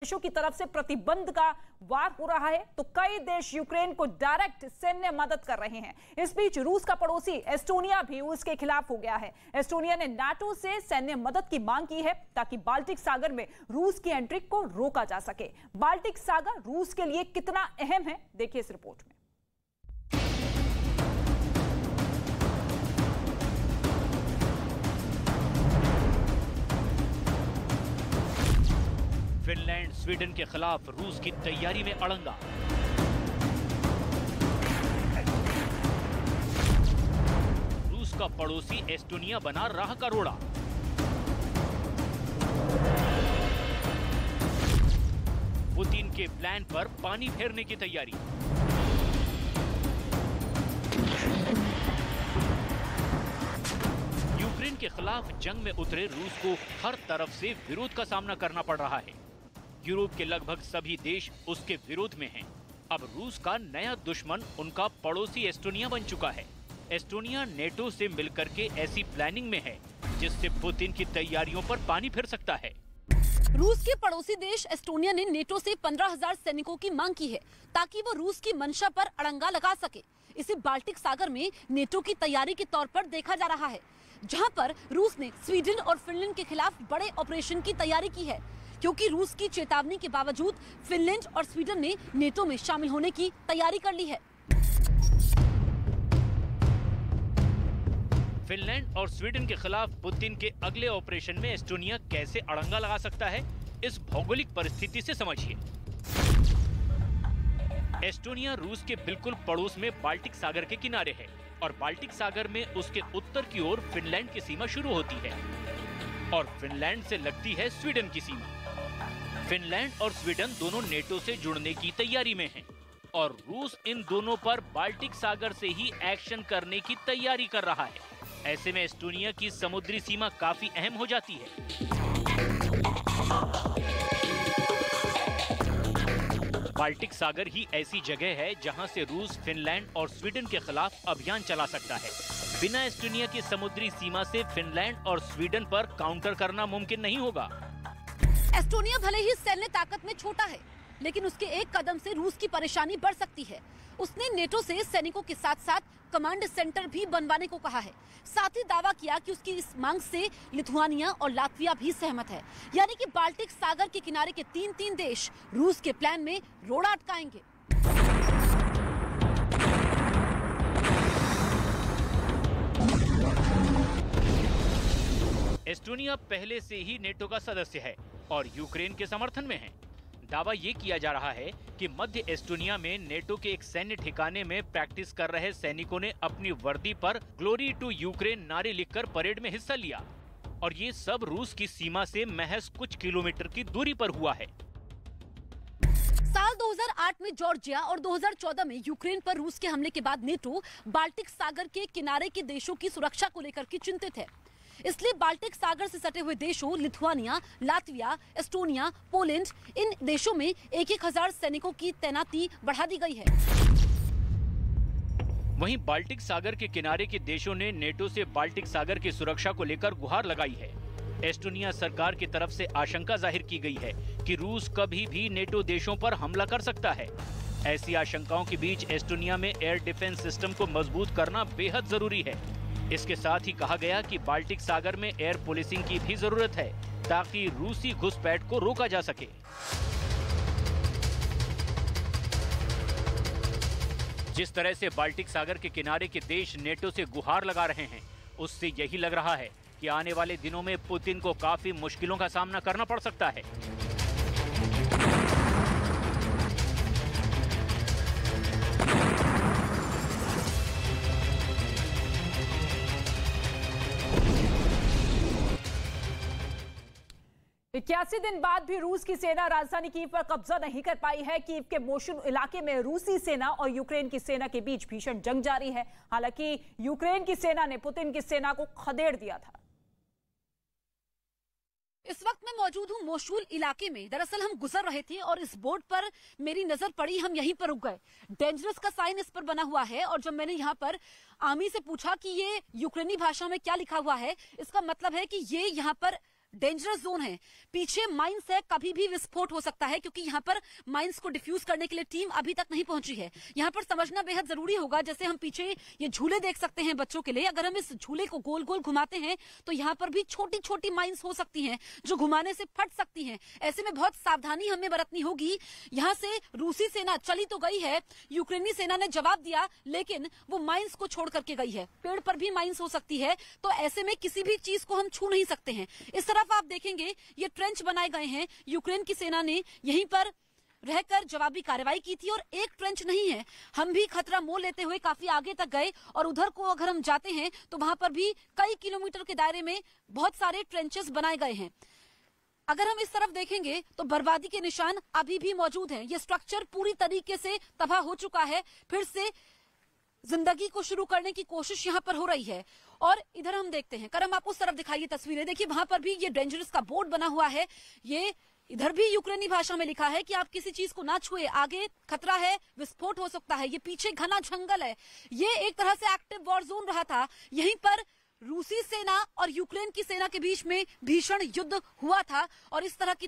देशों की तरफ से प्रतिबंध का वार हो रहा है तो कई देश यूक्रेन को डायरेक्ट सैन्य मदद कर रहे हैं। इस बीच रूस का पड़ोसी एस्टोनिया भी उसके खिलाफ हो गया है। एस्टोनिया ने नाटो से सैन्य मदद की मांग की है ताकि बाल्टिक सागर में रूस की एंट्री को रोका जा सके। बाल्टिक सागर रूस के लिए कितना अहम है, देखिए इस रिपोर्ट में। फिनलैंड स्वीडन के खिलाफ रूस की तैयारी में अड़ंगा। रूस का पड़ोसी एस्टोनिया बना राह का रोड़ा। पुतिन के प्लान पर पानी फेरने की तैयारी। यूक्रेन के खिलाफ जंग में उतरे रूस को हर तरफ से विरोध का सामना करना पड़ रहा है। यूरोप के लगभग सभी देश उसके विरोध में हैं। अब रूस का नया दुश्मन उनका पड़ोसी एस्टोनिया बन चुका है। एस्टोनिया नेटो से मिलकर के ऐसी प्लानिंग में है जिससे पुतिन की तैयारियों पर पानी फिर सकता है। रूस के पड़ोसी देश एस्टोनिया ने नेटो से 15,000 सैनिकों की मांग की है ताकि वो रूस की मंशा पर अड़ंगा लगा सके। इसे बाल्टिक सागर में नेटो की तैयारी के तौर पर देखा जा रहा है, जहां पर रूस ने स्वीडन और फिनलैंड के खिलाफ बड़े ऑपरेशन की तैयारी की है, क्योंकि रूस की चेतावनी के बावजूद फिनलैंड और स्वीडन ने नेटो में शामिल होने की तैयारी कर ली है। फिनलैंड और स्वीडन के खिलाफ पुतिन के अगले ऑपरेशन में एस्टोनिया कैसे अड़ंगा लगा सकता है, इस भौगोलिक परिस्थिति से समझिए। एस्टोनिया रूस के बिल्कुल पड़ोस में बाल्टिक सागर के किनारे है और बाल्टिक सागर में उसके उत्तर की ओर फिनलैंड की सीमा शुरू होती है और फिनलैंड से लगती है स्वीडन की सीमा। फिनलैंड और स्वीडन दोनों नेटो से जुड़ने की तैयारी में हैं और रूस इन दोनों पर बाल्टिक सागर से ही एक्शन करने की तैयारी कर रहा है। ऐसे में एस्टोनिया की समुद्री सीमा काफी अहम हो जाती है। बाल्टिक सागर ही ऐसी जगह है जहां से रूस फिनलैंड और स्वीडन के खिलाफ अभियान चला सकता है। बिना एस्टोनिया की समुद्री सीमा से फिनलैंड और स्वीडन पर काउंटर करना मुमकिन नहीं होगा। एस्टोनिया भले ही सैन्य ताकत में छोटा है, लेकिन उसके एक कदम से रूस की परेशानी बढ़ सकती है। उसने नेटो से सैनिकों के साथ साथ कमांड सेंटर भी बनवाने को कहा है। साथ ही दावा किया कि उसकी इस मांग से लिथुआनिया और लातविया भी सहमत है, यानी कि बाल्टिक सागर के किनारे के तीन देश रूस के प्लान में रोड़ा अटकाएंगे। एस्टोनिया पहले से ही नेटो का सदस्य है और यूक्रेन के समर्थन में है। दावा ये किया जा रहा है कि मध्य एस्टोनिया में नेटो के एक सैन्य ठिकाने में प्रैक्टिस कर रहे सैनिकों ने अपनी वर्दी पर ग्लोरी टू यूक्रेन नारे लिखकर परेड में हिस्सा लिया और ये सब रूस की सीमा से महज कुछ किलोमीटर की दूरी पर हुआ है। साल 2008 में जॉर्जिया और 2014 में यूक्रेन पर रूस के हमले के बाद नेटो बाल्टिक सागर के किनारे के देशों की सुरक्षा को लेकर के चिंतित है। इसलिए बाल्टिक सागर से सटे हुए देशों लिथुआनिया, लातविया, एस्टोनिया, पोलैंड, इन देशों में 1,000 सैनिकों की तैनाती बढ़ा दी गई है। वहीं बाल्टिक सागर के किनारे के देशों ने नेटो से बाल्टिक सागर की सुरक्षा को लेकर गुहार लगाई है। एस्टोनिया सरकार की तरफ से आशंका जाहिर की गई है कि रूस कभी भी नेटो देशों पर हमला कर सकता है। ऐसी आशंकाओं के बीच एस्टोनिया में एयर डिफेंस सिस्टम को मजबूत करना बेहद जरूरी है। इसके साथ ही कहा गया कि बाल्टिक सागर में एयर पुलिसिंग की भी जरूरत है ताकि रूसी घुसपैठ को रोका जा सके। जिस तरह से बाल्टिक सागर के किनारे के देश नेटो से गुहार लगा रहे हैं, उससे यही लग रहा है कि आने वाले दिनों में पुतिन को काफी मुश्किलों का सामना करना पड़ सकता है। इक्यासी दिन बाद भी रूस की सेना राजधानी कीव पर कब्जा नहीं कर पाई है। कीव के मोशुन इलाके में रूसी सेना और यूक्रेन की सेना के बीच भीषण जंग जारी है। हालांकि यूक्रेन की सेना ने पुतिन की सेना को खदेड़ दिया था। इस वक्त मैं मौजूद हूँ मोशुल इलाके में। दरअसल हम गुजर रहे थे और इस बोर्ड पर मेरी नजर पड़ी, हम यहीं पर रुक गए। डेंजरस का साइन इस पर बना हुआ है और जब मैंने यहाँ पर आर्मी से पूछा कि ये यूक्रेनी भाषा में क्या लिखा हुआ है, इसका मतलब है कि ये यहाँ पर डेंजरस जोन है, पीछे माइंस है, कभी भी विस्फोट हो सकता है, क्योंकि यहाँ पर माइंस को डिफ्यूज करने के लिए टीम अभी तक नहीं पहुंची है। यहाँ पर समझना बेहद जरूरी होगा, जैसे हम पीछे ये झूले देख सकते हैं बच्चों के लिए, अगर हम इस झूले को गोल गोल घुमाते हैं तो यहाँ पर भी छोटी छोटी माइंस हो सकती हैं जो घुमाने से फट सकती हैं। ऐसे में बहुत सावधानी हमें बरतनी होगी। यहाँ से रूसी सेना चली तो गई है, यूक्रेनी सेना ने जवाब दिया, लेकिन वो माइंस को छोड़ करके गई है। पेड़ पर भी माइंस हो सकती है, तो ऐसे में किसी भी चीज को हम छू नहीं सकते हैं। इस तरफ आप देखेंगे ये ट्रेंच बनाए गए हैं, यूक्रेन की सेना ने यहीं पर रहकर जवाबी कार्रवाई की थी, और एक ट्रेंच नहीं है, हम भी खतरा मोल लेते हुए काफी आगे तक गए, और उधर को अगर हम जाते हैं तो वहां पर भी कई किलोमीटर के दायरे में बहुत सारे ट्रेंचेस बनाए गए हैं। अगर हम इस तरफ देखेंगे तो बर्बादी के निशान अभी भी मौजूद हैं। ये स्ट्रक्चर पूरी तरीके से तबाह हो चुका है, फिर से जिंदगी को शुरू करने की कोशिश यहाँ पर हो रही है। और इधर हम देखते हैं, करम आप उस तरफ दिखाइए तस्वीरें, देखिए वहां पर भी ये डेंजरस का बोर्ड बना हुआ है, ये इधर भी यूक्रेनी भाषा में लिखा है कि आप किसी चीज को ना छुए, आगे खतरा है, विस्फोट हो सकता है। ये पीछे घना जंगल है, ये एक तरह से एक्टिव वॉर जोन रहा था। यहीं पर रूसी सेना और यूक्रेन की सेना के बीच में भीषण युद्ध हुआ था, और इस तरह की